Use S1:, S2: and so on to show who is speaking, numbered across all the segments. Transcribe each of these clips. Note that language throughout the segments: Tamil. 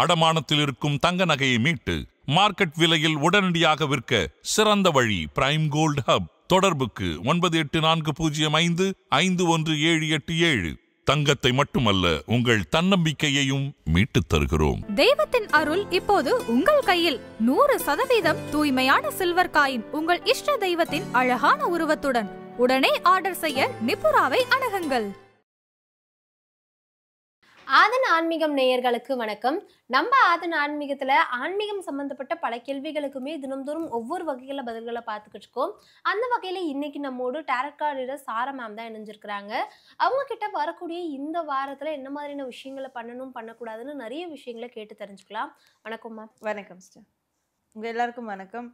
S1: அடமானத்தில் இருக்கும் தங்க நகையை மீட்டு மார்க்கெட் விலையில் உடனடியாக விற்க சிறந்த வழி பிரைம் கோல்ட் ஹப். தொடர்புக்கு 9845551787. தங்கத்தை மட்டுமல்ல, உங்கள் தன்னம்பிக்கையையும் மீட்டுத் தருகிறோம்.
S2: தெய்வத்தின் அருள் இப்போது உங்கள் கையில். 100% தூய்மையான சில்வர் காயின் உங்கள் இஷ்ட தெய்வத்தின் அழகான உருவத்துடன். உடனே ஆர்டர் செய்ய நிபுராவை அணுகுங்கள்.
S3: ஆதன் ஆன்மீகம் நேயர்களுக்கு வணக்கம். நம்ம ஆதன் ஆன்மீகத்துல ஆன்மீகம் சம்பந்தப்பட்ட பல கேள்விகளுக்குமே தினம்தோறும் ஒவ்வொரு வகையில பதில்களை பார்த்துக்கிட்டு இருக்கோம். அந்த வகையில இன்னைக்கு நம்மோடு டாரட் கார்ட் ரீடர் சாரா மேம் தான் இணைஞ்சிருக்கிறாங்க. அவங்க கிட்ட வரக்கூடிய இந்த வாரத்துல என்ன மாதிரியான விஷயங்களை பண்ணணும் பண்ணக்கூடாதுன்னு நிறைய விஷயங்களை கேட்டு தெரிஞ்சுக்கலாம். வணக்கம் மேம்.
S4: வணக்கம் சிஸ்டர். உங்கள் எல்லாருக்கும் வணக்கம்.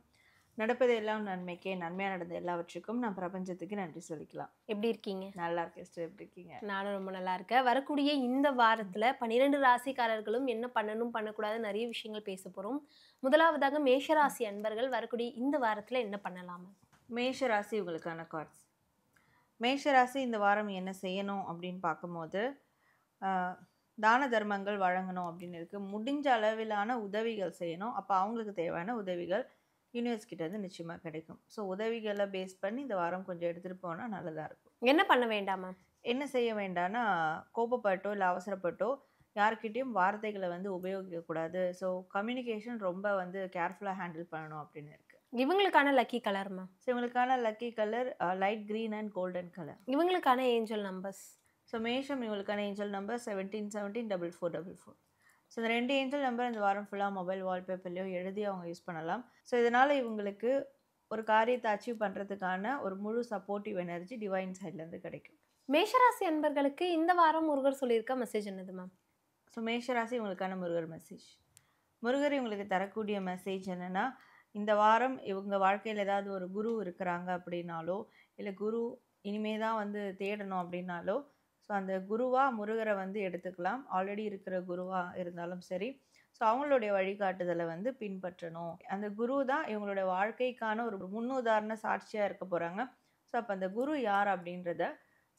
S4: நடப்பது எல்லாம் நன்மைக்கே, நன்மையாக நடந்த எல்லாவற்றுக்கும் நான் பிரபஞ்சத்துக்கு நன்றி சொல்லிக்கலாம்.
S3: எப்படி இருக்கீங்க?
S4: நல்லா இருக்கேன் சிஸ்டர். எப்படி இருக்கீங்க?
S3: நானும் ரொம்ப நல்லா இருக்கேன். வரக்கூடிய இந்த வாரத்துல 12 ராசிக்காரர்களும் என்ன பண்ணணும் பண்ணக்கூடாது நிறைய விஷயங்கள் பேச போறோம். முதலாவதாக மேஷராசி அன்பர்கள் வரக்கூடிய இந்த வாரத்துல என்ன பண்ணலாமா?
S4: மேஷ ராசி உங்களுக்கான கார்ட்ஸ். மேஷ ராசி இந்த வாரம் என்ன செய்யணும் அப்படின்னு பார்க்கும்போது, தான தர்மங்கள் வழங்கணும் அப்படின்னு இருக்குது. முடிஞ்ச அளவிலான உதவிகள் செய்யணும். அப்போ அவங்களுக்கு தேவையான உதவிகள் யூனிவர்ஸ்கிட்டேருந்து நிச்சயமாக கிடைக்கும். ஸோ உதவிகளை பேஸ் பண்ணி இந்த வாரம் கொஞ்சம் எடுத்துகிட்டு போனால் நல்லதாக இருக்கும்.
S3: என்ன பண்ண வேண்டாமா?
S4: என்ன செய்ய வேண்டாம்னா, கோபப்பட்டோ இல்லை அவசரப்பட்டோ யார்கிட்டையும் வார்த்தைகளை உபயோகிக்கக்கூடாது. ஸோ கம்யூனிகேஷன் ரொம்ப கேர்ஃபுல்லாக ஹேண்டில் பண்ணணும் அப்படின்னு இருக்குது.
S3: இவங்களுக்கான லக்கி கலர்மா?
S4: ஸோ இவங்களுக்கான lucky colour light green and golden colour.
S3: இவங்களுக்கான ஏஞ்சல் நம்பர்ஸ்.
S4: ஸோ மேஷம் இவங்களுக்கான ஏஞ்சல் நம்பர் 17174444. ஸோ இந்த 2 ஏஞ்சல் நம்பர் இந்த வாரம் ஃபுல்லாக மொபைல் வால்பேப்பர்லையோ எழுதி அவங்க யூஸ் பண்ணலாம். ஸோ இதனால் இவங்களுக்கு ஒரு காரியத்தை அச்சீவ் பண்ணுறதுக்கான ஒரு முழு சப்போர்ட்டிவ் எனர்ஜி டிவைன் சைட்லேருந்து கிடைக்கும்.
S3: மேஷராசி அன்பர்களுக்கு இந்த வாரம் முருகர் சொல்லியிருக்க மெசேஜ் என்னது மேம்?
S4: ஸோ மேஷராசி இவங்களுக்கான முருகர் மெசேஜ். முருகர் இவங்களுக்கு தரக்கூடிய மெசேஜ் என்னென்னா, இந்த வாரம் இவங்க வாழ்க்கையில் ஏதாவது ஒரு குரு இருக்கிறாங்க அப்படின்னாலோ, இல்லை குரு இனிமே தான் தேடணும் அப்படின்னாலோ, ஸோ அந்த குருவாக முருகரை எடுத்துக்கலாம். ஆல்ரெடி இருக்கிற குருவாக இருந்தாலும் சரி. ஸோ அவங்களுடைய வழிகாட்டுதலை பின்பற்றணும். அந்த குரு தான் இவங்களோட வாழ்க்கைக்கான ஒரு முன்னுதாரண சாட்சியாக இருக்க போகிறாங்க. ஸோ அப்போ அந்த குரு யார் அப்படின்றத,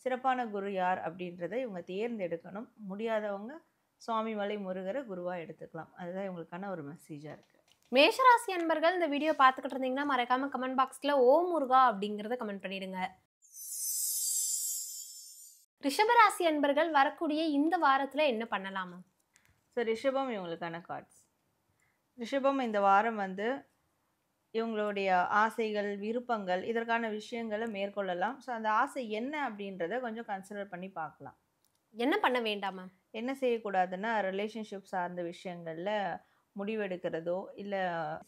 S4: சிறப்பான குரு யார் அப்படின்றத இவங்க தேர்ந்தெடுக்கணும். முடியாதவங்க சுவாமி மலை முருகரை குருவாக எடுத்துக்கலாம். அதுதான் இவங்களுக்கான ஒரு மெசேஜாக இருக்குது.
S3: மேஷராசி அன்பர்கள் இந்த வீடியோ பார்த்துக்கிட்டு இருந்தீங்கன்னா மறக்காம கமெண்ட் பாக்ஸில் ஓம் முருகா அப்படிங்கிறத கமெண்ட் பண்ணிடுங்க. ரிஷபராசி அன்பர்கள் வரக்கூடிய இந்த வாரத்துல என்ன பண்ணலாமா?
S4: ஸோ ரிஷபம் இவங்களுக்கான கார்ட்ஸ். ரிஷபம் இந்த வாரம் இவங்களுடைய ஆசைகள், விருப்பங்கள், இதற்கான விஷயங்களை மேற்கொள்ளலாம். ஸோ அந்த ஆசை என்ன அப்படின்றத கொஞ்சம் கன்சிடர் பண்ணி பார்க்கலாம்.
S3: என்ன பண்ண வேண்டாமா?
S4: என்ன செய்யக்கூடாதுன்னா, ரிலேஷன்ஷிப் சார்ந்த விஷயங்களில் முடிவெடுக்கிறதோ, இல்லை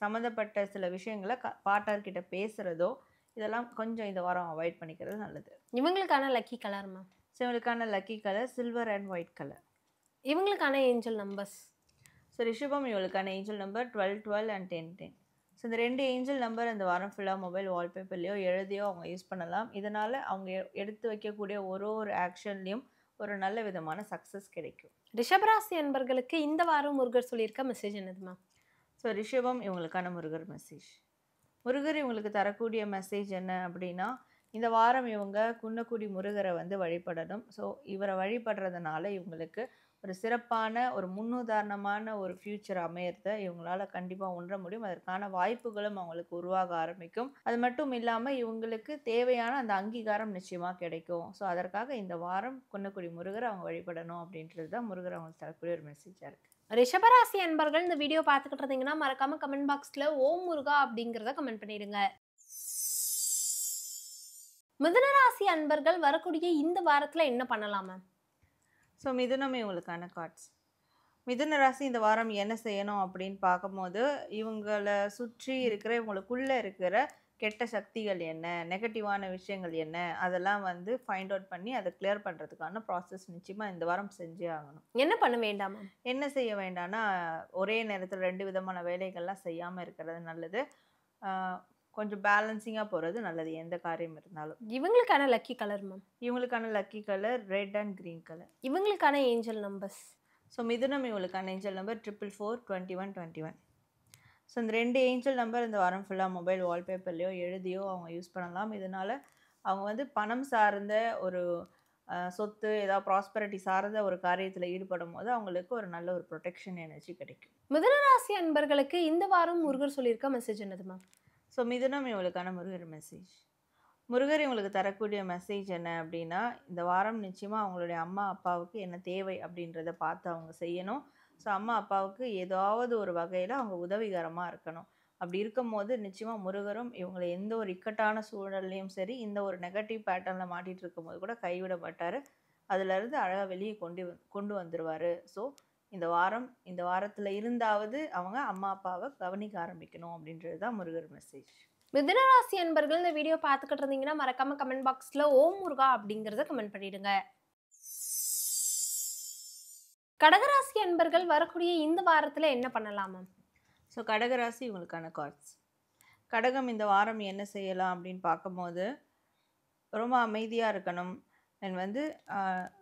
S4: சம்மந்தப்பட்ட சில விஷயங்களை பார்ட்னர்கிட்ட பேசுகிறதோ, இதெல்லாம் கொஞ்சம் இந்த வாரம் அவாய்ட் பண்ணிக்கிறது நல்லது.
S3: இவங்களுக்கான லக்கி கலர்மா?
S4: ஸோ இவங்களுக்கான lucky colour silver and white colour.
S3: இவங்களுக்கான ஏஞ்சல் நம்பர்ஸ்.
S4: ஸோ ரிஷபம் இவங்களுக்கான ஏஞ்சல் நம்பர் 1212 அண்ட் 1010. ஸோ இந்த 2 ஏஞ்சல் நம்பர் இந்த வாரம் ஃபுல்லாக மொபைல் வால்பேப்பர்லையோ எழுதியோ அவங்க யூஸ் பண்ணலாம். இதனால் அவங்க எடுத்து வைக்கக்கூடிய ஒரு ஆக்ஷன்லேயும் ஒரு நல்ல விதமான சக்ஸஸ் கிடைக்கும்.
S3: ரிஷபராசி அன்பர்களுக்கு இந்த வாரம் முருகர் சொல்லியிருக்க மெசேஜ் என்னதுமா?
S4: ஸோ ரிஷபம் இவங்களுக்கான முருகர் மெசேஜ். முருகர் இவங்களுக்கு தரக்கூடிய மெசேஜ் என்ன அப்படின்னா, இந்த வாரம் இவங்க குன்னக்குடி முருகரை வழிபடணும். ஸோ இவரை வழிபடுறதுனால இவங்களுக்கு ஒரு சிறப்பான ஒரு முன்னுதாரணமான ஒரு ஃப்யூச்சர் அமையறத இவங்களால கண்டிப்பாக உணர முடியும். அதற்கான வாய்ப்புகளும் அவங்களுக்கு உருவாக ஆரம்பிக்கும். அது மட்டும் இல்லாமல் இவங்களுக்கு தேவையான அந்த அங்கீகாரம் நிச்சயமாக கிடைக்கும். ஸோ அதற்காக இந்த வாரம் குன்னக்குடி முருகரை அவங்க வழிபடணும் அப்படின்றது தான் முருகர் அவங்களுக்கு தரக்கூடிய ஒரு மெசேஜாக இருக்குது.
S3: ரிஷபராசி அன்பர்கள் இந்த வீடியோ பார்த்துக்கிட்டு இருந்தீங்கன்னா மறக்காம கமெண்ட் பாக்ஸில் ஓம் முருகா அப்படிங்கிறத கமெண்ட் பண்ணிடுங்க. மிதுனராசி அன்பர்கள் வரக்கூடிய இந்த வாரத்துல என்ன பண்ணலாமா?
S4: ஸோ மிதுனம் இவங்களுக்கான கார்ட்ஸ். மிதுன ராசி இந்த வாரம் என்ன செய்யணும் அப்படின்னு பார்க்கும்போது, இவங்களை சுற்றி இருக்கிற இவங்களுக்குள்ளே இருக்கிற கெட்ட சக்திகள் என்ன, நெகட்டிவான விஷயங்கள் என்ன, அதெல்லாம் ஃபைண்ட் அவுட் பண்ணி அதை கிளியர் பண்ணுறதுக்கான ப்ராசஸ் நிச்சயமாக இந்த வாரம் செஞ்சே ஆகணும்.
S3: என்ன பண்ண வேண்டாமா?
S4: என்ன செய்ய வேண்டாம்னா, ஒரே நேரத்தில் 2 விதமான வேலைகள்லாம் செய்யாமல் இருக்கிறது நல்லது. கொஞ்சம் பேலன்சிங்காக போகிறது நல்லது எந்த காரியம் இருந்தாலும்.
S3: இவங்களுக்கான லக்கி கலர் மேம்?
S4: இவங்களுக்கான lucky colour red and green colour.
S3: இவங்களுக்கான ஏஞ்சல் நம்பர்ஸ்.
S4: ஸோ மிதுனம் இவங்களுக்கான ஏஞ்சல் நம்பர் 4442121. ஸோ இந்த 2 ஏஞ்சல் நம்பர் இந்த வாரம் ஃபுல்லாக மொபைல் வால்பேப்பர்லையோ எழுதியோ அவங்க யூஸ் பண்ணலாம். இதனால் அவங்க பணம் சார்ந்த ஒரு சொத்து ஏதாவது ப்ராஸ்பரிட்டி சார்ந்த ஒரு காரியத்தில் ஈடுபடும் போது அவங்களுக்கு ஒரு நல்ல ஒரு ப்ரொடெக்ஷன் எனர்ஜி கிடைக்கும்.
S3: மிதுன ராசி அன்பர்களுக்கு இந்த வாரம் முருகர் சொல்லியிருக்க மெசேஜ் என்னதுமா?
S4: ஸோ மிதுனம் இவங்களுக்கான முருகர் மெசேஜ். முருகர் இவங்களுக்கு தரக்கூடிய மெசேஜ் என்ன அப்படின்னா, இந்த வாரம் நிச்சயமாக அவங்களுடைய அம்மா அப்பாவுக்கு என்ன தேவை அப்படின்றத பார்த்து அவங்க செய்யணும். ஸோ அம்மா அப்பாவுக்கு ஏதாவது ஒரு வகையில் அவங்க உதவிகரமாக இருக்கணும். அப்படி இருக்கும்போது நிச்சயமாக முருகரும் இவங்களை எந்த ஒரு இக்கட்டான சூழல்லையும் சரி, இந்த ஒரு நெகட்டிவ் பேட்டர்னில் மாட்டிகிட்டு இருக்கும்போது கூட கைவிட மாட்டார். அதிலிருந்து அழகாக வெளியே கொண்டு வந்துடுவார். ஸோ இந்த வாரத்தில் இருந்தாவது அவங்க அம்மா அப்பாவை கவனிக்க ஆரம்பிக்கணும் அப்படின்றது தான் முருகர் மெசேஜ்.
S3: மிதுன ராசி அன்பர்கள் இந்த வீடியோ பார்த்துக்கிட்டு இருந்தீங்கன்னா மறக்காம கமெண்ட் பாக்ஸ்ல ஓம் முருகா அப்படிங்கறத கமெண்ட் பண்ணிடுங்க. கடகராசி அன்பர்கள் வரக்கூடிய இந்த வாரத்துல என்ன பண்ணலாமா?
S4: ஸோ கடகராசி இவங்களுக்கான கார்ட்ஸ். கடகம் இந்த வாரம் என்ன செய்யலாம் அப்படின்னு பார்க்கும்போது, ரொம்ப அமைதியாக இருக்கணும். அண்ட்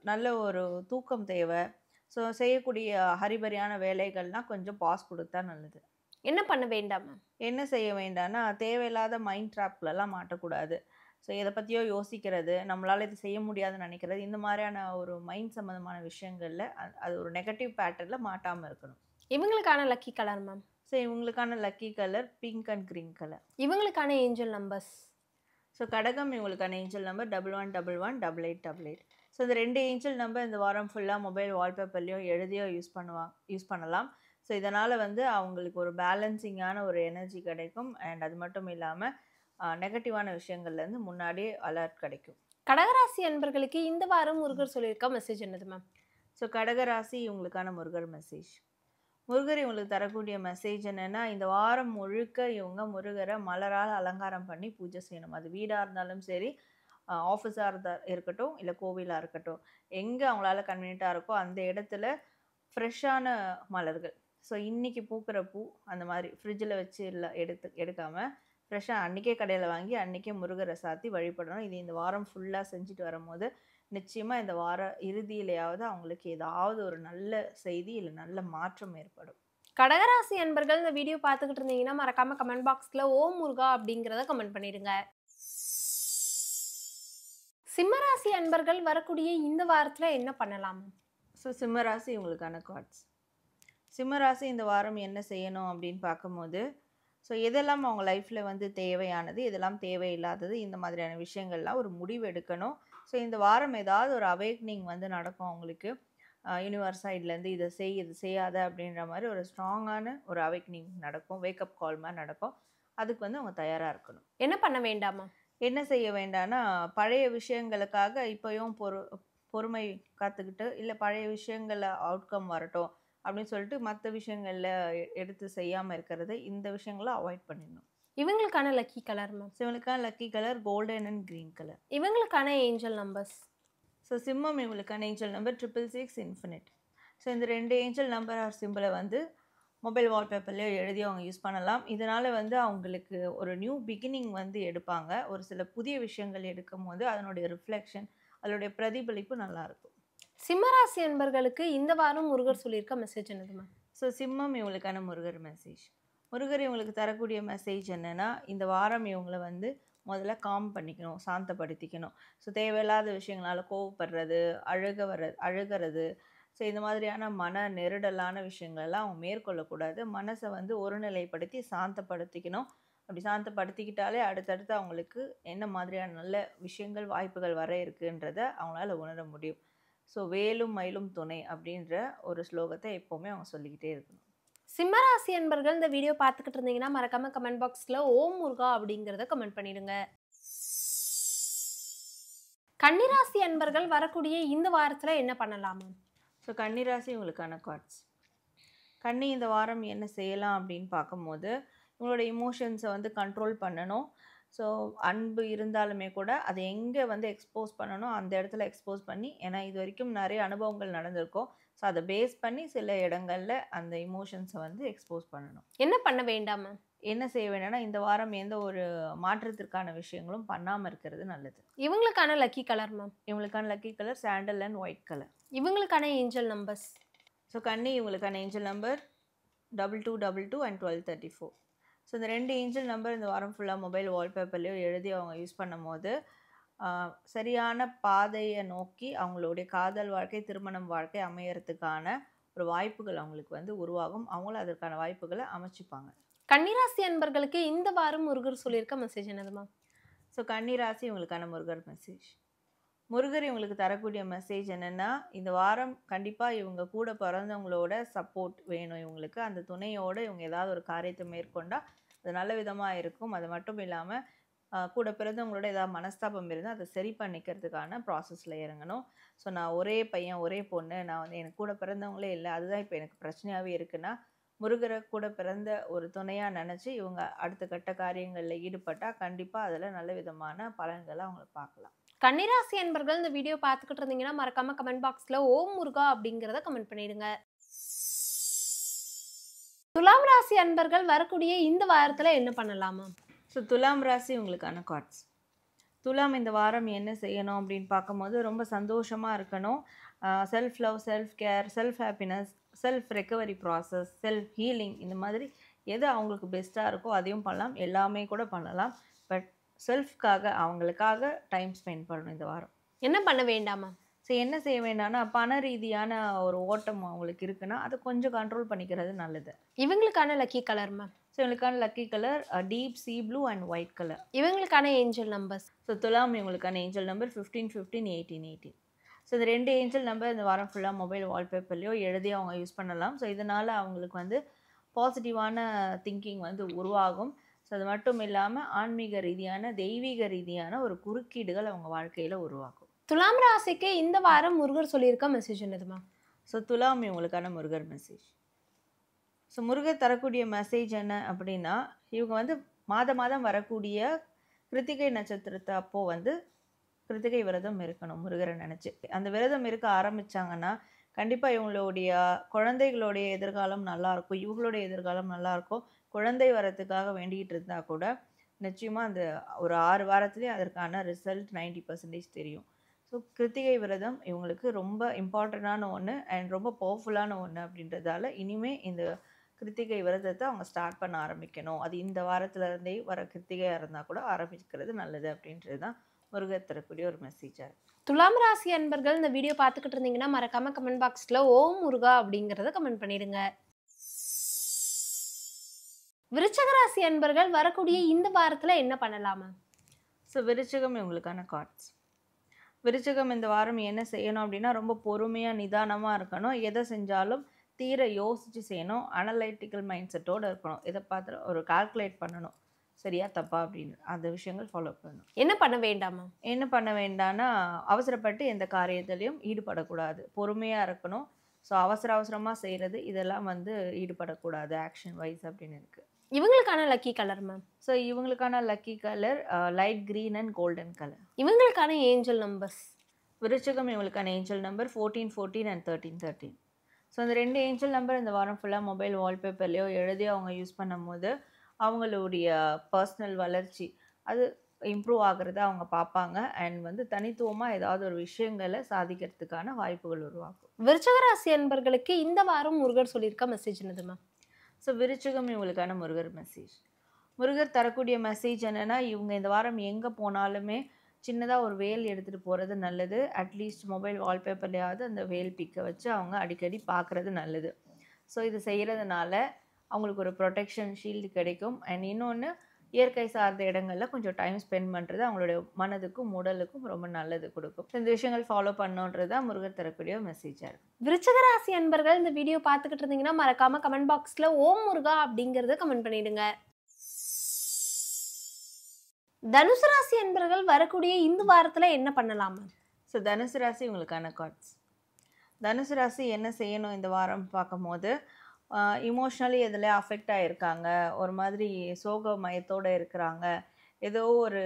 S4: நல்ல ஒரு தூக்கம் தேவை. ஸோ செய்யக்கூடிய ஹரிபரியான வேலைகள்லாம் கொஞ்சம் பாஸ் கொடுத்தா நல்லது.
S3: என்ன பண்ண வேண்டாமா?
S4: என்ன செய்ய வேண்டாம்னா, தேவையில்லாத மைண்ட் ட்ராப்லலாம் மாட்டக்கூடாது. ஸோ எதை பற்றியோ யோசிக்கிறது, நம்மளால் இது செய்ய முடியாதுன்னு நினைக்கிறது, இந்த மாதிரியான ஒரு மைண்ட் சம்மந்தமான விஷயங்களில் அது ஒரு நெகட்டிவ் பேட்டர்னில் மாட்டாமல் இருக்கணும்.
S3: இவங்களுக்கான லக்கி கலர் மேம்?
S4: ஸோ இவங்களுக்கான lucky colour pink and green colour.
S3: இவங்களுக்கான ஏஞ்சல் நம்பர்ஸ்?
S4: ஸோ கடகம் இவங்களுக்கான ஏஞ்சல் நம்பர் 11118888. ஸோ இந்த 2 ஏஞ்சல் நம்பர் இந்த வாரம் ஃபுல்லாக மொபைல் வால்பேப்பர்லேயோ எழுதியோ யூஸ் பண்ணலாம். ஸோ இதனால் அவங்களுக்கு ஒரு பேலன்சிங்கான ஒரு எனர்ஜி கிடைக்கும். அண்ட் அது மட்டும் இல்லாமல் நெகட்டிவான விஷயங்கள்லேருந்து முன்னாடியே அலர்ட் கிடைக்கும்.
S3: கடகராசி அன்பர்களுக்கு இந்த வாரம் முருகர் சொல்லியிருக்க மெசேஜ் என்னது மேம்?
S4: ஸோ கடகராசி இவங்களுக்கான முருகர் மெசேஜ். முருகர் இவங்களுக்கு தரக்கூடிய மெசேஜ் என்னென்னா, இந்த வாரம் முழுக்க இவங்க முருகரை மலரால் அலங்காரம் பண்ணி பூஜை செய்யணும். அது வீடாக இருந்தாலும் சரி, ஆஃபீஸாக இருக்கட்டும், இல்லை கோவிலாக இருக்கட்டும், எங்கே அவங்களால கன்வீனியண்ட்டாக இருக்கோ அந்த இடத்துல ஃப்ரெஷ்ஷான மலர்கள். ஸோ இன்றைக்கி பூக்கிற பூ அந்த மாதிரி ஃப்ரிட்ஜில் வச்சு இல்லை எடுக்காமல் ஃப்ரெஷ்ஷாக அன்றைக்கே கடையில் வாங்கி அன்றைக்கே முருகரை சாத்தி வழிபடணும். இது இந்த வாரம் ஃபுல்லாக செஞ்சுட்டு வரும்போது நிச்சயமாக இந்த வார இறுதியிலையாவது அவங்களுக்கு ஏதாவது ஒரு நல்ல செய்தி இல்லை நல்ல மாற்றம் ஏற்படும்.
S3: கடகராசி அன்பர்கள் இந்த வீடியோ பார்த்துக்கிட்டு இருந்தீங்கன்னா மறக்காம கமெண்ட் பாக்ஸில் ஓம் முருகா அப்படிங்கிறத கமெண்ட் பண்ணிடுங்க. சிம்மராசி அன்பர்கள் வரக்கூடிய இந்த வாரத்தில் என்ன பண்ணலாம்?
S4: ஸோ சிம்மராசி இவங்களுக்கான கார்ட்ஸ். சிம்மராசி இந்த வாரம் என்ன செய்யணும் அப்படின்னு பார்க்கும்போது, ஸோ எதெல்லாம் அவங்க லைஃப்பில் தேவையானது, எதெல்லாம் தேவையில்லாதது, இந்த மாதிரியான விஷயங்கள்லாம் ஒரு முடிவு எடுக்கணும். ஸோ இந்த வாரம் ஏதாவது ஒரு அவேக்னிங் நடக்கும் அவங்களுக்கு. யூனிவர்ஸ் சைட்லேருந்து இதை இது செய்யாத அப்படின்ற மாதிரி ஒரு ஸ்ட்ராங்கான ஒரு அவேக்னிங் நடக்கும். வேக்கப் கால் மாதிரி நடக்கும். அதுக்கு அவங்க தயாராக இருக்கணும்.
S3: என்ன பண்ண வேண்டாமா?
S4: என்ன செய்ய வேண்டாம்னா, பழைய விஷயங்களுக்காக இப்போயும் பொறுமை காத்துக்கிட்டு, இல்லை பழைய விஷயங்களில் அவுட்கம் வரட்டும் அப்படின்னு சொல்லிட்டு மற்ற விஷயங்களில் எடுத்து செய்யாமல் இருக்கிறது, இந்த விஷயங்களை அவாய்ட் பண்ணிடணும்.
S3: இவங்களுக்கான லக்கி கலர் மேம்?
S4: இவங்களுக்கான lucky colour golden and green colour.
S3: இவங்களுக்கான ஏஞ்சல் நம்பர்ஸ்?
S4: ஸோ சிம்மம் இவங்களுக்கான ஏஞ்சல் நம்பர் 666 இன்ஃபினிட். ஸோ இந்த 2 ஏஞ்சல் நம்பர் ஆர் சிம்பிளை மொபைல் வால்பேப்பர்லேயே எழுதி அவங்க யூஸ் பண்ணலாம். இதனால் அவங்களுக்கு ஒரு நியூ பிகினிங் எடுப்பாங்க. ஒரு சில புதிய விஷயங்கள் எடுக்கும் போது அதனுடைய ரிஃப்ளெக்ஷன், அதனுடைய பிரதிபலிப்பு நல்லாயிருக்கும்.
S3: சிம்மராசி அன்பர்களுக்கு இந்த வாரம் முருகர் சொல்லியிருக்க மெசேஜ் என்னதுமா?
S4: ஸோ சிம்மம் இவங்களுக்கான முருகர் மெசேஜ். முருகர் இவங்களுக்கு தரக்கூடிய மெசேஜ் என்னென்னா, இந்த வாரம் இவங்களை முதல்ல காம் பண்ணிக்கணும், சாந்தப்படுத்திக்கணும். ஸோ தேவையில்லாத விஷயங்களால் கோவப்படுறது, அழுகிறது, ஸோ இந்த மாதிரியான மன நெருடலான விஷயங்களெல்லாம் அவங்க மேற்கொள்ளக்கூடாது. மனசை ஒருநிலைப்படுத்தி சாந்தப்படுத்திக்கணும். அப்படி சாந்தப்படுத்திக்கிட்டாலே அடுத்தடுத்து அவங்களுக்கு என்ன மாதிரியான நல்ல விஷயங்கள் வாய்ப்புகள் வர இருக்குன்றத அவங்களால உணர முடியும். ஸோ வேலும் மயிலும் துணை அப்படின்ற ஒரு ஸ்லோகத்தை எப்போவுமே அவங்க சொல்லிக்கிட்டே இருக்கணும்.
S3: சிம்மராசி அன்பர்கள் இந்த வீடியோ பார்த்துக்கிட்டு இருந்தீங்கன்னா மறக்காம கமெண்ட் பாக்ஸில் ஓம் முருகா அப்படிங்கிறத கமெண்ட் பண்ணிடுங்க. கன்னிராசி அன்பர்கள் வரக்கூடிய இந்த வாரத்தில் என்ன பண்ணலாமா?
S4: ஸோ கன்னிராசி இவங்களுக்கான கார்ட்ஸ். கன்னி இந்த வாரம் என்ன செய்யலாம் அப்படின்னு பார்க்கும்போது, இவங்களோட இமோஷன்ஸை கண்ட்ரோல் பண்ணணும். ஸோ அன்பு இருந்தாலுமே கூட அதை எங்கே எக்ஸ்போஸ் பண்ணணும் அந்த இடத்துல எக்ஸ்போஸ் பண்ணி, ஏன்னா இது வரைக்கும் நிறைய அனுபவங்கள் நடந்திருக்கும். ஸோ அதை பேஸ் பண்ணி சில இடங்களில் அந்த இமோஷன்ஸை எக்ஸ்போஸ் பண்ணணும்.
S3: என்ன பண்ண வேண்டாமா?
S4: என்ன செய்ய வேண்டாம்னா, இந்த வாரம் எந்த ஒரு மாற்றத்திற்கான விஷயங்களும் பண்ணாமல் இருக்கிறது நல்லது.
S3: இவங்களுக்கான லக்கி கலர் மேம்?
S4: இவங்களுக்கான lucky colour sandal and white colour.
S3: இவங்களுக்கான ஏஞ்சல் நம்பர்ஸ்?
S4: ஸோ கன்னி இவங்களுக்கான ஏஞ்சல் நம்பர் 2222 அண்ட் 1234. ஸோ இந்த 2 ஏஞ்சல் நம்பர் இந்த வாரம் ஃபுல்லாக மொபைல் வால்பேப்பர்லேயோ எழுதி அவங்க யூஸ் பண்ணும் போது சரியான பாதையை நோக்கி அவங்களுடைய காதல் வாழ்க்கை, திருமணம் வாழ்க்கை அமையறதுக்கான ஒரு வாய்ப்புகள் அவங்களுக்கு வந்து உருவாகும். அவங்களும் அதற்கான வாய்ப்புகளை அமைச்சுப்பாங்க.
S3: கன்னிராசி அன்பர்களுக்கு இந்த வாரம் முருகர் சொல்லியிருக்க மெசேஜ் என்னதுமா?
S4: ஸோ கன்னிராசி இவங்களுக்கான முருகர் மெசேஜ். முருகர் இவங்களுக்கு தரக்கூடிய மெசேஜ் என்னென்னா, இந்த வாரம் கண்டிப்பாக இவங்க கூட பிறந்தவங்களோட சப்போர்ட் வேணும் இவங்களுக்கு. அந்த துணையோடு இவங்க ஏதாவது ஒரு காரியத்தை மேற்கொண்டால் அது நல்ல விதமாக இருக்கும். அது மட்டும் இல்லாமல் கூட பிறந்தவங்களோட ஏதாவது மனஸ்தாபம் இருந்தால் அதை சரி பண்ணிக்கிறதுக்கான ப்ராசஸில் இறங்கணும். ஸோ நான் ஒரே பையன் ஒரே பொண்ணு, நான் வந்து எனக்கு கூட பிறந்தவங்களே இல்லை, அதுதான் இப்போ எனக்கு பிரச்சனையாகவே இருக்குன்னா, முருகரை கூட பிறந்த ஒரு துணையாக நினச்சி இவங்க அடுத்த கட்ட காரியங்களில் ஈடுபட்டால் கண்டிப்பாக அதில் நல்ல விதமான பலன்களை அவங்கள பார்க்கலாம்.
S3: கன்னிராசி அன்பர்கள் இந்த வீடியோ பார்த்துக்கிட்டு இருந்தீங்கன்னா மறக்காம கமெண்ட் பாக்ஸ்ல ஓம் முருகா அப்படிங்கிறத கமெண்ட் பண்ணிடுங்க. துலாம் ராசி அன்பர்கள் வரக்கூடிய இந்த வாரத்துல என்ன பண்ணலாமா?
S4: ஸோ துலாம் ராசி உங்களுக்கான கார்ட்ஸ். துலாம் இந்த வாரம் என்ன செய்யணும் அப்படின்னு பார்க்கும்போது ரொம்ப சந்தோஷமாக இருக்கணும். Self love, self care, self happiness, self recovery process, self healing, இந்த மாதிரி எது அவங்களுக்கு பெஸ்ட்டாக இருக்கோ அதையும் பண்ணலாம், எல்லாமே கூட பண்ணலாம். பட் செல்ஃப்காக அவங்களுக்காக டைம் ஸ்பெண்ட் பண்ணணும் இந்த வாரம்.
S3: என்ன பண்ண வேண்டாமா?
S4: ஸோ என்ன செய்ய வேண்டாம்னா, பண ரீதியான ஒரு ஓட்டம் அவங்களுக்கு இருக்குன்னா அதை கொஞ்சம் கண்ட்ரோல் பண்ணிக்கிறது நல்லது.
S3: இவங்களுக்கான லக்கி கலர் மேம்?
S4: ஸோ இவங்களுக்கான lucky colour deep sea blue and white colour.
S3: இவங்களுக்கான ஏஞ்சல் நம்பர்ஸ்?
S4: ஸோ துலாம் இவங்களுக்கான ஏஞ்சல் நம்பர் 15, 15, 18, 18. ஸோ இந்த 2 ஏஞ்சல் நம்பர் இந்த வாரம் ஃபுல்லாக மொபைல் வால்பேப்பர்லையோ எழுதி அவங்க யூஸ் பண்ணலாம். ஸோ இதனால் அவங்களுக்கு வந்து பாசிட்டிவான திங்கிங் வந்து உருவாகும். ஸோ அது மட்டும் இல்லாமல் ஆன்மீக ரீதியான, தெய்வீக ரீதியான ஒரு குறுக்கீடுகள் அவங்க வாழ்க்கையில் உருவாகும்.
S3: துலாம் ராசிக்கு இந்த வாரம் முருகர் சொல்லியிருக்க மெசேஜ் என்னதுமா?
S4: ஸோ துலாம் இவங்களுக்கான முருகர் மெசேஜ். ஸோ முருகர் தரக்கூடிய மெசேஜ் என்ன அப்படின்னா, இவங்க வந்து மாதம் வரக்கூடிய கிருத்திகை நட்சத்திரத்தை அப்போது வந்து கிருத்திகை விரதம் இருக்கணும் முருகரை நினச்சி. அந்த விரதம் இருக்க ஆரம்பித்தாங்கன்னா கண்டிப்பாக இவங்களுடைய குழந்தைகளுடைய எதிர்காலம் நல்லாயிருக்கும், இவங்களுடைய எதிர்காலம் நல்லாயிருக்கும். குழந்தை வரத்துக்காக வேண்டிகிட்டு இருந்தால் கூட நிச்சயமாக அந்த ஒரு 6 வாரத்துலேயே அதற்கான ரிசல்ட் 90% தெரியும். ஸோ கிருத்திகை விரதம் இவங்களுக்கு ரொம்ப இம்பார்ட்டண்ட்டான ஒன்று அண்ட் ரொம்ப பவர்ஃபுல்லான ஒன்று அப்படின்றதால இனிமேல் இந்த கிருத்திகை விரதத்தை அவங்க ஸ்டார்ட் பண்ண ஆரம்பிக்கணும். அது இந்த வாரத்துலேருந்தே வர கிருத்திகையாக இருந்தால் கூட ஆரம்பிக்கிறது நல்லது அப்படின்றது தான் முருகர் தரக்கூடிய ஒரு மெசேஜாக இருக்குது.
S3: துலாம் ராசி அன்பர்கள் இந்த வீடியோ பார்த்துக்கிட்டு இருந்தீங்கன்னா மறக்காம கமெண்ட் பாக்ஸ்ல ஓம் முருகா அப்படிங்கிறத கமெண்ட் பண்ணிடுங்க. விருச்சக ராசி அன்பர்கள் வரக்கூடிய இந்த வாரத்துல என்ன பண்ணலாமா?
S4: ஸோ விருச்சகம் இவங்களுக்கான கார்ட்ஸ். விருச்சகம் இந்த வாரம் என்ன செய்யணும் அப்படின்னா, ரொம்ப பொறுமையாக நிதானமாக இருக்கணும். எதை செஞ்சாலும் தீர யோசித்து செய்யணும். அனலைட்டிக்கல் மைண்ட் செட்டோடு இருக்கணும். எதை பார்த்து ஒரு கால்குலேட் பண்ணணும், சரியா தப்பா அப்படின்னு அந்த விஷயங்கள் ஃபாலோ பண்ணணும்.
S3: என்ன பண்ண வேண்டாமா?
S4: என்ன பண்ண வேண்டாம்னா, அவசரப்பட்டு எந்த காரியத்திலையும் ஈடுபடக்கூடாது, பொறுமையாக இருக்கணும். ஸோ அவசரமாக செய்கிறது இதெல்லாம் வந்து ஈடுபடக்கூடாது ஆக்ஷன் வைஸ் அப்படின்னு இருக்குது.
S3: இவங்களுக்கான லக்கி கலர் மேம்?
S4: ஸோ இவங்களுக்கான lucky colour light green and golden colour.
S3: இவங்களுக்கான ஏஞ்சல் நம்பர்ஸ்?
S4: விருச்சகம் இவங்களுக்கான ஏஞ்சல் நம்பர் 14, 14 அண்ட் 13, 13. ஸோ அந்த 2 ஏஞ்சல் நம்பர் இந்த வாரம் ஃபுல்லாக மொபைல் வால்பேப்பர்லையோ எழுதி அவங்க யூஸ் பண்ணும்போது அவங்களுடைய பர்சனல் வளர்ச்சி அது இம்ப்ரூவ் ஆகிறத அவங்க பார்ப்பாங்க அண்ட் வந்து தனித்துவமாக ஏதாவது ஒரு விஷயங்களை சாதிக்கிறதுக்கான வாய்ப்புகள் உருவாகும்.
S3: விருச்சக ராசி அன்பர்களுக்கு இந்த வாரம் முருகர் சொல்லியிருக்க மெசேஜ் என்னது மேம்?
S4: ஸோ விருச்சகம் இவங்களுக்கான முருகர் மெசேஜ். முருகர் தரக்கூடிய மெசேஜ் என்னென்னா, இவங்க இந்த வாரம் எங்கே போனாலுமே சின்னதாக ஒரு வேல் எடுத்துகிட்டு போகிறது நல்லது. அட்லீஸ்ட் மொபைல் வால்பேப்பர்லையாவது அந்த வேல் பிக்கை வச்சு அவங்க அடிக்கடி பார்க்குறது நல்லது. ஸோ இது செய்கிறதுனால அவங்களுக்கு ஒரு ப்ரொடெக்ஷன் ஷீல்டு கிடைக்கும். அண்ட் இன்னொன்று, இயற்கை சார்ந்த இடங்களில் கொஞ்சம் டைம் ஸ்பெண்ட் பண்ணுறது அவங்களுடைய மனதுக்கும் உடலுக்கும் ரொம்ப நல்லது கொடுக்கும். இந்த விஷயங்கள் ஃபாலோ பண்ணோன்றது தான் முருகர் தரக்கூடிய மெசேஜாக இருக்கும்.
S3: விருச்சக ராசி அன்பர்கள் இந்த வீடியோ பார்த்துக்கிட்டு இருந்தீங்கன்னா மறக்காம கமெண்ட் பாக்ஸ்ல ஓம் முருகா அப்படிங்கறத கமெண்ட் பண்ணிடுங்க. தனுசு ராசி அன்பர்கள் வரக்கூடிய இந்த வாரத்துல என்ன பண்ணலாம்?
S4: ஸோ தனுசு ராசி உங்களுக்கான கார்ட்ஸ். தனுசு ராசி என்ன செய்யணும் இந்த வாரம் பார்க்கும்போது, இமோஷ்னலி எதில் அஃபெக்ட் ஆகிருக்காங்க, ஒரு மாதிரி சோக மயத்தோடு இருக்கிறாங்க, ஏதோ ஒரு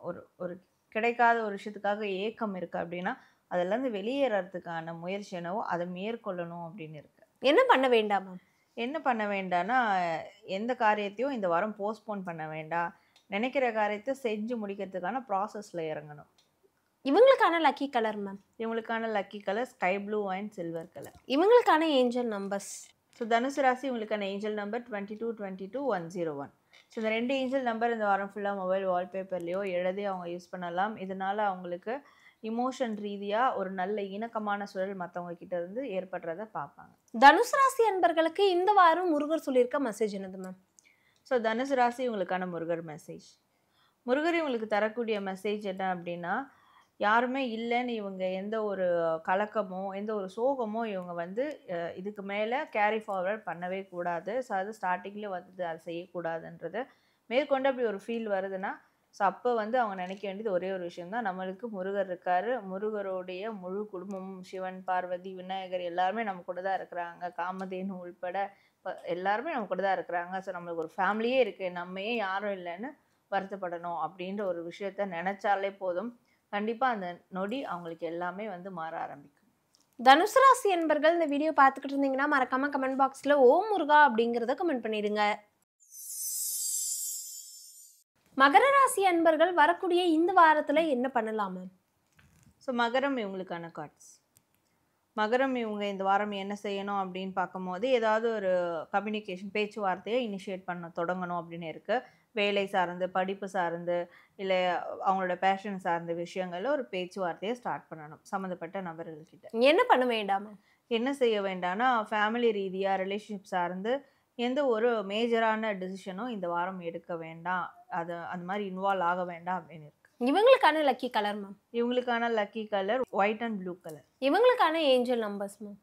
S4: ஒரு ஒரு கிடைக்காத ஒரு விஷயத்துக்காக ஏக்கம் இருக்குது அப்படின்னா அதிலேருந்து வெளியேறதுக்கான முயற்சி என்னவோ அதை மேற்கொள்ளணும் அப்படின்னு இருக்குது.
S3: என்ன பண்ண வேண்டாமா?
S4: என்ன பண்ண வேண்டாம்னா, எந்த காரியத்தையும் இந்த வாரம் போஸ்ட்போன் பண்ண வேண்டாம். நினைக்கிற காரியத்தை செஞ்சு முடிக்கிறதுக்கான ப்ராசஸில் இறங்கணும்.
S3: இவங்களுக்கான லக்கி கலர் மேம்?
S4: இவங்களுக்கான lucky colour sky blue and silver colour.
S3: இவங்களுக்கான ஏஞ்சல் நம்பர்ஸ்?
S4: ஸோ தனுசு ராசி உங்களுக்கான ஏஞ்சல் நம்பர் 2222-101. ஸோ இந்த 2 ஏஞ்சல் நம்பர் இந்த வாரம் ஃபுல்லாக மொபைல் வால்பேப்பர்லேயோ எழுதி அவங்க யூஸ் பண்ணலாம். இதனால் அவங்களுக்கு இமோஷன் ரீதியாக ஒரு நல்ல இணக்கமான சூழல் மற்றவங்க கிட்ட இருந்து ஏற்படுறத பார்ப்பாங்க.
S3: தனுசு ராசி அன்பர்களுக்கு இந்த வாரம் முருகர் சொல்லியிருக்க மெசேஜ் என்னது மேம்?
S4: ஸோ தனுசு ராசி உங்களுக்கான முருகர் மெசேஜ். முருகர் உங்களுக்கு தரக்கூடிய மெசேஜ் என்ன அப்படின்னா, யாருமே இல்லைன்னு இவங்க எந்த ஒரு கலக்கமோ எந்த ஒரு சோகமோ இவங்க வந்து இதுக்கு மேலே கேரி ஃபார்வர்ட் பண்ணவே கூடாது. ஸோ அது ஸ்டார்டிங்லேயே வந்து அதை செய்யக்கூடாதுன்றது மேற்கொண்டு அப்படி ஒரு ஃபீல் வருதுன்னா, ஸோ அப்போ வந்து அவங்க நினைக்க வேண்டியது ஒரே ஒரு விஷயம்தான், நம்மளுக்கு முருகர் இருக்கார், முருகருடைய முழு குடும்பமும் சிவன், பார்வதி, விநாயகர் எல்லாருமே நம்ம கூட தான் இருக்கிறாங்க, காமதேனு உள்பட எல்லாருமே நம்ம கூட தான் இருக்கிறாங்க. ஸோ நம்மளுக்கு ஒரு ஃபேமிலியே இருக்குது, நம்மையே யாரும் இல்லைன்னு வருத்தப்படணும் அப்படின்ற ஒரு விஷயத்த நினச்சாலே போதும். கண்டிப்பாக அந்த நொடி அவங்களுக்கு எல்லாமே வந்து மாற ஆரம்பிக்கும்.
S3: தனுசு ராசி என்பர்கள் இந்த வீடியோ பார்த்துக்கிட்டு இருந்தீங்கன்னா மறக்காம கமெண்ட் பாக்ஸில் ஓம் முருகா அப்படிங்கிறத கமெண்ட் பண்ணிடுங்க. மகர ராசி அன்பர்கள் வரக்கூடிய இந்த வாரத்தில் என்ன பண்ணலாம் மேம்?
S4: ஸோ மகரம் இவங்களுக்கான கார்ட்ஸ். மகரம் இவங்க இந்த வாரம் என்ன செய்யணும் அப்படின்னு பார்க்கும்போது, ஏதாவது ஒரு கம்யூனிகேஷன் பேச்சுவார்த்தையை இனிஷியேட் பண்ண தொடங்கணும் அப்படின்னு இருக்குது. வேலை சார்ந்து, படிப்பு சார்ந்து, இல்லை அவங்களோட பேஷன் சார்ந்த விஷயங்களில் ஒரு பேச்சுவார்த்தையை ஸ்டார்ட் பண்ணணும் சம்மந்தப்பட்ட நபர்கள்கிட்ட.
S3: என்ன பண்ண வேண்டாம்?
S4: என்ன செய்ய வேண்டாம்னா, ஃபேமிலி ரீதியாக ரிலேஷன்ஷிப் சார்ந்து எந்த ஒரு மேஜரான டிசிஷனும் இந்த வாரம் எடுக்க வேண்டாம், அது அந்த மாதிரி இன்வால்வ் ஆக வேண்டாம் அப்படின்னு இருக்கு.
S3: இவங்களுக்கான லக்கி கலர் மேம்?
S4: இவங்களுக்கான lucky colour white and blue colour.
S3: இவங்களுக்கான ஏஞ்சல் நம்பர்ஸ் மேம்?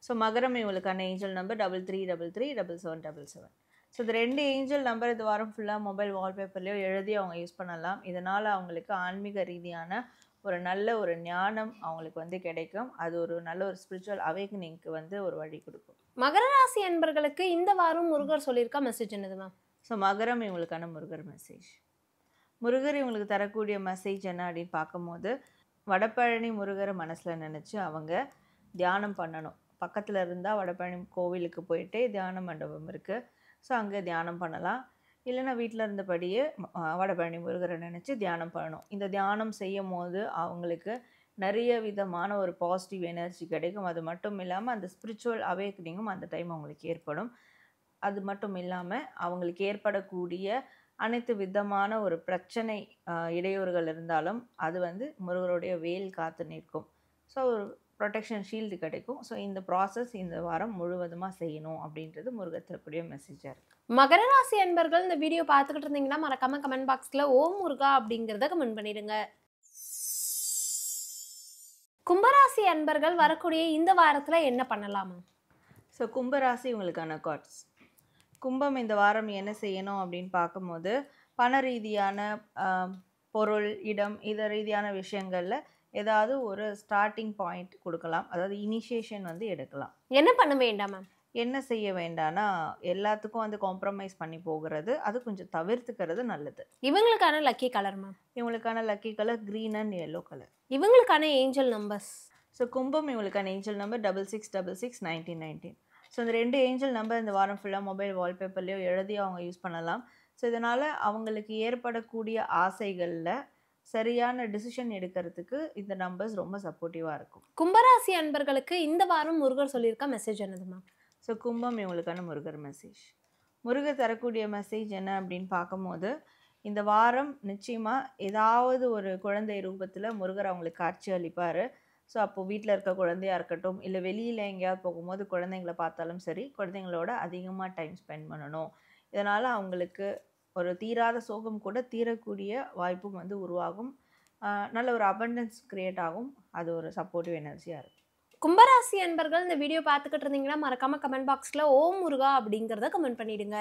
S4: ஸோ மகரம் இவங்களுக்கான ஏஞ்சல் நம்பர் 33337777. ஸோ இந்த 2 ஏஞ்சல் நம்பர் இந்த வாரம் ஃபுல்லாக மொபைல் வால்பேப்பர்லேயோ எழுதி அவங்க யூஸ் பண்ணலாம். இதனால் அவங்களுக்கு ஆன்மீக ரீதியான ஒரு நல்ல ஒரு ஞானம் அவங்களுக்கு வந்து கிடைக்கும். அது ஒரு நல்ல ஒரு ஸ்பிரிச்சுவல் அவேக்கனிங்க்கு வந்து ஒரு வழி கொடுக்கும்.
S3: மகர ராசி அன்பர்களுக்கு இந்த வாரம் முருகர் சொல்லியிருக்க மெசேஜ் என்னது மேம்?
S4: ஸோ மகரம் இவங்களுக்கான முருகர் மெசேஜ். முருகர் இவங்களுக்கு தரக்கூடிய மெசேஜ் என்ன அப்படின்னு பார்க்கும்போது, வடபழனி முருகரை மனசில் நினச்சி அவங்க தியானம் பண்ணணும். பக்கத்தில் இருந்தால் வடபழனி கோவிலுக்கு போயிட்டு தியான மண்டபம் இருக்குது, ஸோ அங்கே தியானம் பண்ணலாம். இல்லைன்னா வீட்டில் இருந்தபடியே வடபழனி முருகரை நினச்சி தியானம் பண்ணணும். இந்த தியானம் செய்யும் போது அவங்களுக்கு நிறைய விதமான ஒரு பாசிட்டிவ் எனர்ஜி கிடைக்கும். அது மட்டும் இல்லாமல் அந்த ஸ்பிரிச்சுவல் அவேக்கனிங்கும் அந்த டைம் அவங்களுக்கு ஏற்படும். அது மட்டும் இல்லாமல் அவங்களுக்கு ஏற்படக்கூடிய அனைத்து விதமான ஒரு பிரச்சனை இடையூறுகள் இருந்தாலும் அது வந்து முருகருடைய வேல் காத்து நிற்கும். ஸோ ஒரு ப்ரொடெக்ஷன் ஷீல்டு கிடைக்கும். ஸோ இந்த ப்ராசஸ் இந்த வாரம் முழுவதுமாக செய்யணும் அப்படின்றது முருகர் தரக்கூடிய மெசேஜாக இருக்குது.
S3: மகர ராசி அன்பர்கள் இந்த வீடியோ பார்த்துக்கிட்டு இருந்தீங்கன்னா மறக்காம கமெண்ட் பாக்ஸில் ஓம் முருகா அப்படிங்கிறத கமெண்ட் பண்ணிடுங்க. கும்பராசி அன்பர்கள் வரக்கூடிய இந்த வாரத்தில் என்ன பண்ணலாமா?
S4: ஸோ கும்பராசி உங்களுக்கான கார்ட்ஸ். கும்பம் இந்த வாரம் என்ன செய்யணும் அப்படின்னு பார்க்கும்போது, பண ரீதியான பொருள், இடம், இது ரீதியான விஷயங்களில் ஏதாவது ஒரு ஸ்டார்டிங் பாயிண்ட் கொடுக்கலாம். அதாவது இனிஷியேஷன் வந்து எடுக்கலாம்.
S3: என்ன பண்ண வேண்டாம் மேம்?
S4: என்ன செய்ய வேண்டாம்னா, எல்லாத்துக்கும் வந்து காம்ப்ரமைஸ் பண்ணி போகிறது, அது கொஞ்சம் தவிர்த்துக்கிறது நல்லது.
S3: இவங்களுக்கான லக்கி கலர் மேம்?
S4: இவங்களுக்கான lucky colour green and yellow colour.
S3: இவங்களுக்கான ஏஞ்சல் நம்பர்ஸ்?
S4: ஸோ கும்பம் இவங்களுக்கான ஏஞ்சல் நம்பர் 66661919. ஸோ இந்த 2 ஏஞ்சல் நம்பர் இந்த வாரம் ஃபுல்லாக மொபைல் வால்பேப்பர்லேயோ எழுதி அவங்க யூஸ் பண்ணலாம். ஸோ இதனால் அவங்களுக்கு ஏற்படக்கூடிய ஆசைகளில் சரியான டிசிஷன் எடுக்கிறதுக்கு இந்த நம்பர்ஸ் ரொம்ப சப்போர்ட்டிவாக இருக்கும்.
S3: கும்பராசி அன்பர்களுக்கு இந்த வாரம் முருகர் சொல்லியிருக்க மெசேஜ் என்னதுமா?
S4: ஸோ கும்பம் இவங்களுக்கான முருகர் மெசேஜ். முருகர் தரக்கூடிய மெசேஜ் என்ன அப்படின்னு பார்க்கும்போது, இந்த வாரம் நிச்சயமாக ஏதாவது ஒரு குழந்தை ரூபத்தில் முருகர் அவங்களுக்கு காட்சி அளிப்பார். ஸோ அப்போது வீட்டில் இருக்க குழந்தையாக இருக்கட்டும், இல்லை வெளியில் எங்கேயாவது போகும்போது குழந்தைங்களை பார்த்தாலும் சரி, குழந்தைங்களோட அதிகமாக டைம் ஸ்பெண்ட் பண்ணணும். இதனால் அவங்களுக்கு ஒரு தீராத சோகம் கூட தீரக்கூடிய வாய்ப்பும் வந்து உருவாகும். நல்ல ஒரு அபண்டன்ஸ் கிரியேட் ஆகும். அது ஒரு சப்போர்ட்டிவ் எனர்ஜியாக இருக்கும்.
S3: கும்பராசி அன்பர்கள் இந்த வீடியோ பார்த்துக்கிட்டு இருந்தீங்கன்னா மறக்காம கமெண்ட் பாக்ஸில் ஓம் முருகா அப்படிங்கிறத கமெண்ட் பண்ணிடுங்க.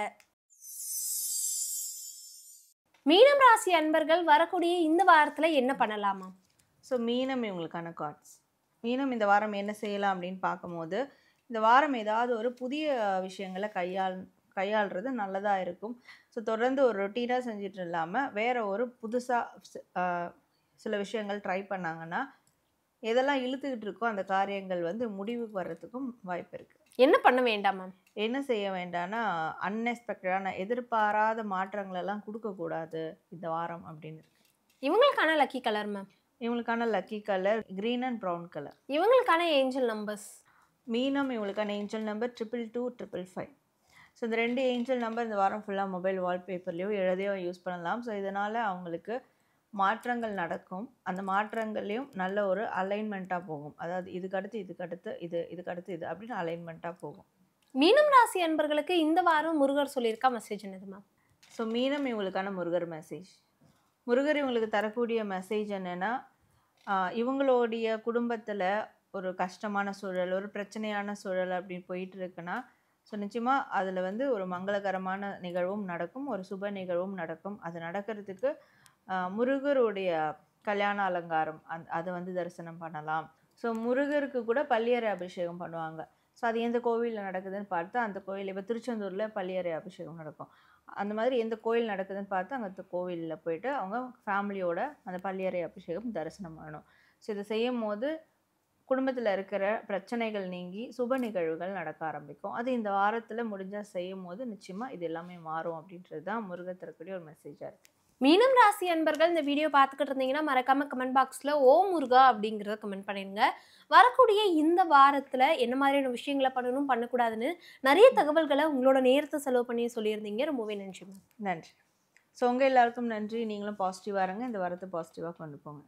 S3: மீனம் ராசி அன்பர்கள் வரக்கூடிய இந்த வாரத்தில் என்ன பண்ணலாமா?
S4: ஸோ மீனம் இவங்களுக்கான கார்ட்ஸ். மீனம் இந்த வாரம் என்ன செய்யலாம் அப்படின்னு பார்க்கும்போது, இந்த வாரம் ஏதாவது ஒரு புதிய விஷயங்களை கையாளுறது நல்லதாக இருக்கும். ஸோ தொடர்ந்து ஒரு ரொட்டீனாக செஞ்சுட்டு இல்லாமல் வேறு ஒரு புதுசாக சில விஷயங்கள் ட்ரை பண்ணாங்கன்னா, எதெல்லாம் இழுத்துக்கிட்டு இருக்கோ அந்த காரியங்கள் வந்து முடிவுக்கு வர்றதுக்கும் வாய்ப்பு இருக்குது.
S3: என்ன பண்ண வேண்டாம் மேம்?
S4: என்ன செய்ய வேண்டாம்னா, அன்எக்ஸ்பெக்டடான எதிர்பாராத மாற்றங்களெல்லாம் கொடுக்கக்கூடாது இந்த வாரம் அப்படின்னு இருக்கு.
S3: இவங்களுக்கான லக்கி கலர் மேம்?
S4: இவங்களுக்கான lucky colour green and brown colour.
S3: இவங்களுக்கான ஏஞ்சல் நம்பர்ஸ்?
S4: மீனம் இவங்களுக்கான ஏஞ்சல் நம்பர் 222555. ஸோ இந்த 2 ஏஞ்சல் நம்பர் இந்த வாரம் ஃபுல்லாக மொபைல் வால்பேப்பர்லேயோ எழுதையோ யூஸ் பண்ணலாம். ஸோ இதனால் அவங்களுக்கு மாற்றங்கள் நடக்கும். அந்த மாற்றங்கள்லேயும் நல்ல ஒரு அலைன்மெண்ட்டாக போகும். அதாவது இதுக்கடுத்து இதுக்கடுத்து இது அப்படின்னு அலைன்மெண்ட்டாக போகும்.
S3: மீனம் ராசி அன்பர்களுக்கு இந்த வாரம் முருகர் சொல்லியிருக்கா மெசேஜ் என்னது மேம்?
S4: ஸோ மீனம் இவங்களுக்கான முருகர் மெசேஜ். முருகர் இவங்களுக்கு தரக்கூடிய மெசேஜ் என்னென்னா, இவங்களுடைய குடும்பத்தில் ஒரு கஷ்டமான சூழல், ஒரு பிரச்சனையான சூழல் அப்படின்னு போயிட்டு இருக்குன்னா, ஸோ நிச்சயமாக அதில் வந்து ஒரு மங்களகரமான நிகழ்வும் நடக்கும், ஒரு சுப நிகழ்வும் நடக்கும். அது நடக்கிறதுக்கு முருகருடைய கல்யாண அலங்காரம் அதை வந்து தரிசனம் பண்ணலாம். ஸோ முருகருக்கு கூட பள்ளியறை அபிஷேகம் பண்ணுவாங்க. ஸோ அது எந்த கோவிலில் நடக்குதுன்னு பார்த்து அந்த கோவில், இப்போ திருச்செந்தூரில் பள்ளியறை அபிஷேகம் நடக்கும். அந்த மாதிரி எந்த கோயில் நடக்குதுன்னு பார்த்து அங்கே கோவிலில் போயிட்டு அவங்க ஃபேமிலியோட அந்த பள்ளியறை அபிஷேகம் தரிசனம் பண்ணணும். ஸோ இதை செய்யும் போது குடும்பத்தில் இருக்கிற பிரச்சனைகள் நீங்கி சுப நிகழ்வுகள் நடக்க ஆரம்பிக்கும். அது இந்த வாரத்தில் முடிஞ்சால் செய்யும் போது நிச்சயமாக இது எல்லாமே மாறும் அப்படின்றது தான் முருகர் தரக்கூடிய ஒரு மெசேஜாக இருக்குது.
S3: மீனம் ராசி அன்பர்கள் இந்த வீடியோ பார்த்துக்கிட்டு இருந்தீங்கன்னா மறக்காம கமெண்ட் பாக்ஸில் ஓ முருகா அப்படிங்கிறத கமெண்ட் பண்ணிடுங்க. வரக்கூடிய இந்த வாரத்தில் என்ன மாதிரியான விஷயங்களை பண்ணணும் பண்ணக்கூடாதுன்னு நிறைய தகவல்களை உங்களோட நேரத்தை செலவு பண்ணி சொல்லியிருந்தீங்க. ரொம்பவே நன்றி மேம்.
S4: நன்றி. ஸோ உங்கள் எல்லாருக்கும் நன்றி. நீங்களும் பாசிட்டிவாக இருங்க. இந்த வாரத்தை பாசிட்டிவாக கொண்டு போங்க.